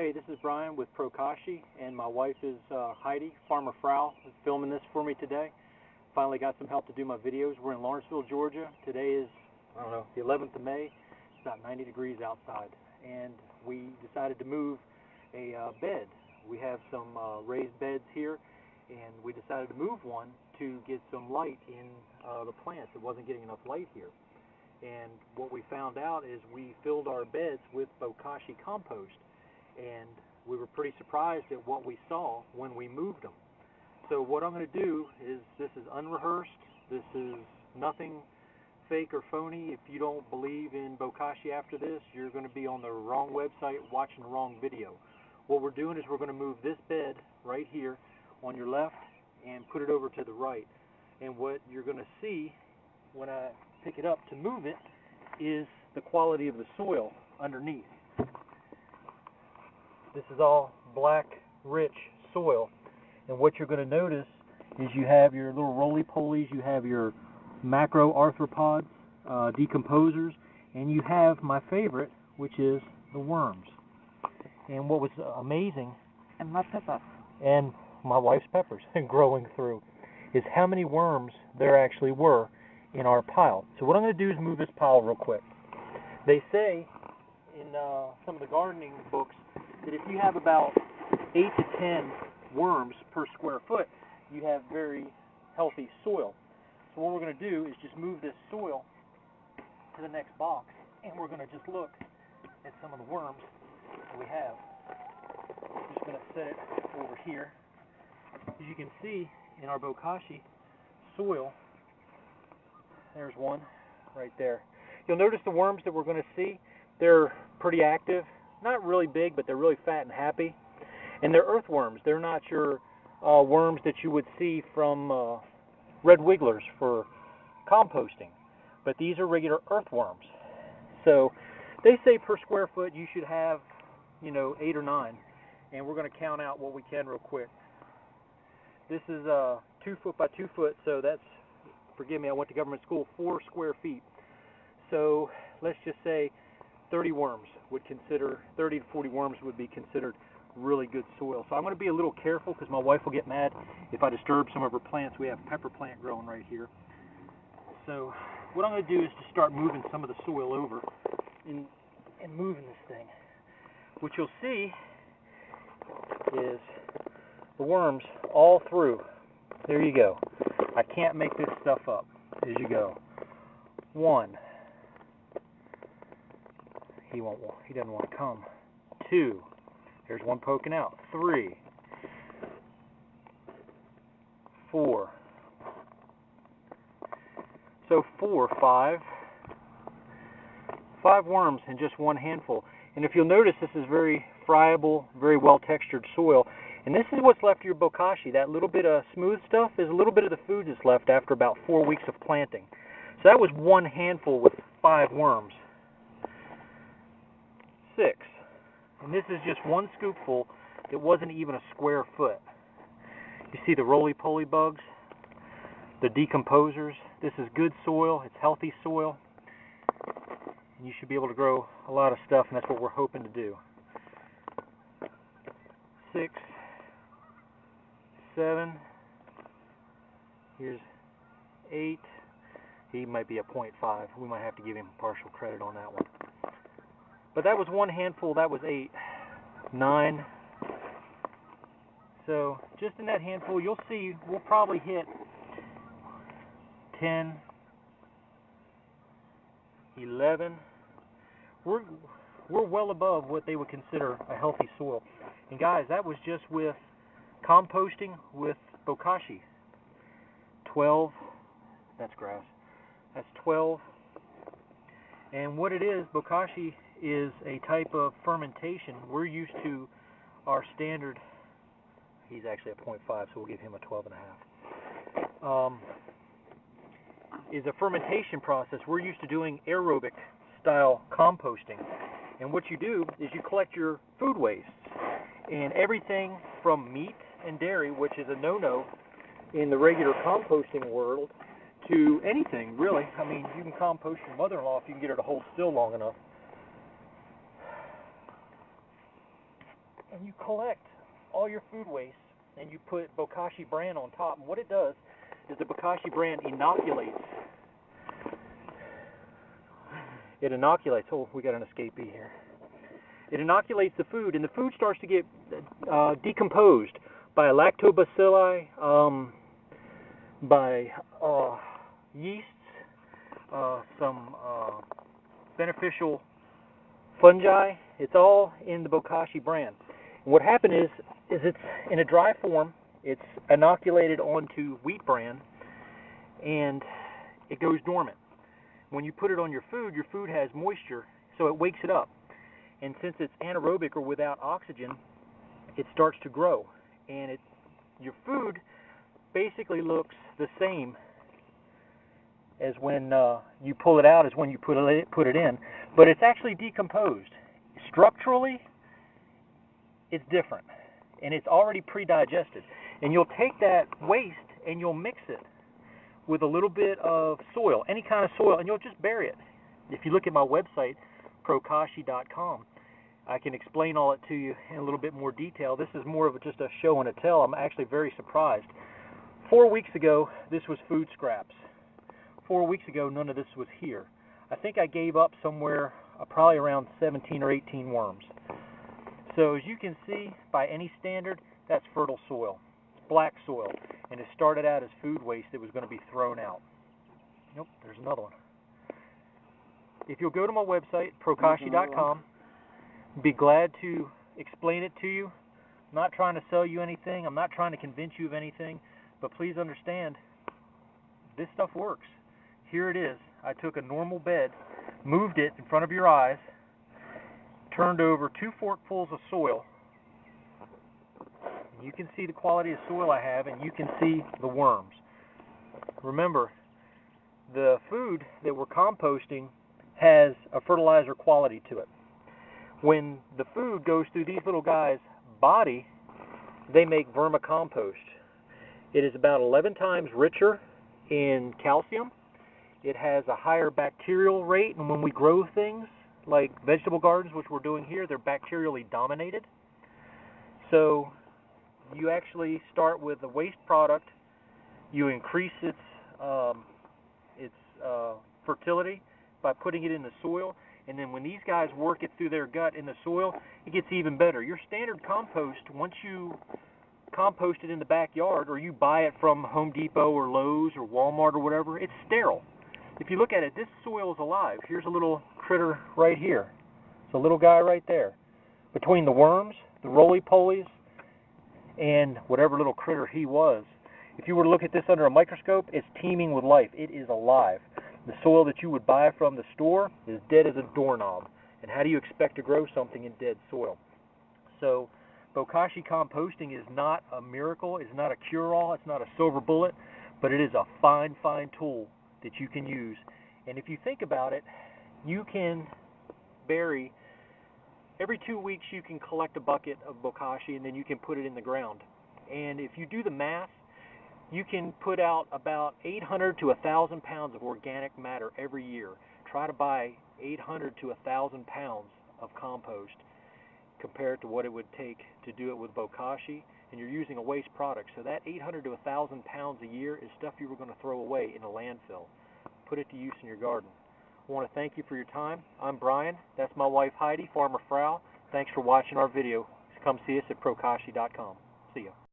Hey, this is Brian with Bokashi, and my wife is Heidi, Farmer Frau, is filming this for me today. Finally got some help to do my videos. We're in Lawrenceville, Georgia. Today is, I don't know, the 11th of May. It's about 90 degrees outside, and we decided to move a bed. We have some raised beds here, and we decided to move one to get some light in the plants. It wasn't getting enough light here. And what we found out is we filled our beds with Bokashi compost, and we were pretty surprised at what we saw when we moved them. So what I'm going to do is, this is unrehearsed, this is nothing fake or phony. If you don't believe in Bokashi after this, you're going to be on the wrong website watching the wrong video. What we're doing is we're going to move this bed right here on your left and put it over to the right. And what you're going to see when I pick it up to move it is the quality of the soil underneath. This is all black, rich soil, and what you're going to notice is you have your little roly-polies, you have your macroarthropods, decomposers, and you have my favorite, which is the worms. And what was amazing, and my pepper, and my wife's peppers growing through, is how many worms there actually were in our pile. So what I'm going to do is move this pile real quick. They say in some of the gardening books that if you have about 8 to 10 worms per square foot, you have very healthy soil. So what we're going to do is just move this soil to the next box, and we're going to just look at some of the worms that we have. I'm just going to set it over here. As you can see in our Bokashi soil, there's one right there. You'll notice the worms that we're going to see, they're pretty active. Not really big, but they're really fat and happy. And they're earthworms. They're not your worms that you would see from red wigglers for composting. But these are regular earthworms. So they say per square foot you should have, 8 or 9. And we're going to count out what we can real quick. This is 2 foot by 2 foot, so that's, forgive me, I went to government school, 4 square feet. So let's just say 30 worms would consider, 30 to 40 worms would be considered really good soil. So I'm going to be a little careful because my wife will get mad if I disturb some of her plants. We have a pepper plant growing right here. So what I'm going to do is just start moving some of the soil over and moving this thing. What you'll see is the worms all through. There you go. I can't make this stuff up as you go. 1. He doesn't want to come. 2. There's one poking out. 3. 4. So 4, 5. 5 worms in just one handful. And if you'll notice, this is very friable, very well textured soil. And this is what's left of your Bokashi. That little bit of smooth stuff is a little bit of the food that's left after about 4 weeks of planting. So that was one handful with 5 worms. 6. And this is just one scoopful. It wasn't even a square foot. You see the roly-poly bugs, the decomposers. This is good soil. It's healthy soil. And you should be able to grow a lot of stuff, and that's what we're hoping to do. 6. 7. Here's 8. He might be a 0.5. We might have to give him partial credit on that one. But that was one handful. That was 8. 9. So just in that handful, you'll see we'll probably hit 10, 11. We're well above what they would consider a healthy soil. And guys, that was just with composting with Bokashi. 12. That's grass. That's 12. And what it is, Bokashi is a type of fermentation. We're used to our standard, he's actually a 0.5, so we'll give him a 12.5. Is a fermentation process. We're used to doing aerobic style composting. And what you do is you collect your food waste. And everything from meat and dairy, which is a no-no in the regular composting world, to anything, really. I mean, you can compost your mother-in-law if you can get her to hold still long enough. and you collect all your food waste, and you put Bokashi brand on top. And what it does is the Bokashi brand inoculates. It inoculates. Oh, we got an escapee here. It inoculates the food, and the food starts to get decomposed by lactobacilli, by yeasts, some beneficial fungi. It's all in the Bokashi brand. And what happened is it's in a dry form. It's inoculated onto wheat bran, and it goes dormant. When you put it on your food has moisture, so it wakes it up. And since it's anaerobic or without oxygen, it starts to grow. And your food basically looks the same as when you pull it out as when you put it in, but it's actually decomposed. Structurally, it's different, and it's already pre-digested. And you'll take that waste and you'll mix it with a little bit of soil, any kind of soil, and you'll just bury it. If you look at my website, Bokashi.com, I can explain all it to you in a little bit more detail. This is more of just a show and a tell. I'm actually very surprised. 4 weeks ago, this was food scraps. 4 weeks ago, none of this was here. I think I gave up somewhere probably around 17 or 18 worms. So as you can see, by any standard, that's fertile soil. It's black soil, and it started out as food waste that was going to be thrown out. Nope, there's another one. If you'll go to my website, Bokashi.com, be glad to explain it to you. I'm not trying to sell you anything. I'm not trying to convince you of anything, but please understand, this stuff works. Here it is. I took a normal bed, moved it in front of your eyes, turned over 2 forkfuls of soil. You can see the quality of soil I have, and you can see the worms. Remember, the food that we're composting has a fertilizer quality to it. When the food goes through these little guys' body, they make vermicompost. It is about 11 times richer in calcium. It has a higher bacterial rate, and when we grow things like vegetable gardens, which we're doing here, they're bacterially dominated. So you actually start with a waste product, you increase its fertility by putting it in the soil, and then when these guys work it through their gut in the soil, it gets even better. Your standard compost, once you compost it in the backyard, or you buy it from Home Depot or Lowe's or Walmart or whatever, it's sterile. If you look at it, this soil is alive. Here's a little critter right here. It's a little guy right there. Between the worms, the roly-polies, and whatever little critter he was, if you were to look at this under a microscope, it's teeming with life. It is alive. The soil that you would buy from the store is dead as a doorknob. And how do you expect to grow something in dead soil? So Bokashi composting is not a miracle. It's not a cure-all. It's not a silver bullet. But it is a fine, fine tool that you can use. And if you think about it, you can bury, every 2 weeks you can collect a bucket of Bokashi, and then you can put it in the ground. And if you do the math, you can put out about 800 to 1,000 pounds of organic matter every year. Try to buy 800 to 1,000 pounds of compost compared to what it would take to do it with Bokashi, and you're using a waste product. So that 800 to 1,000 pounds a year is stuff you were going to throw away in a landfill. Put it to use in your garden. I want to thank you for your time. I'm Brian. That's my wife Heidi, Farmer Frau. Thanks for watching our video. Come see us at Bokashi.com. See ya.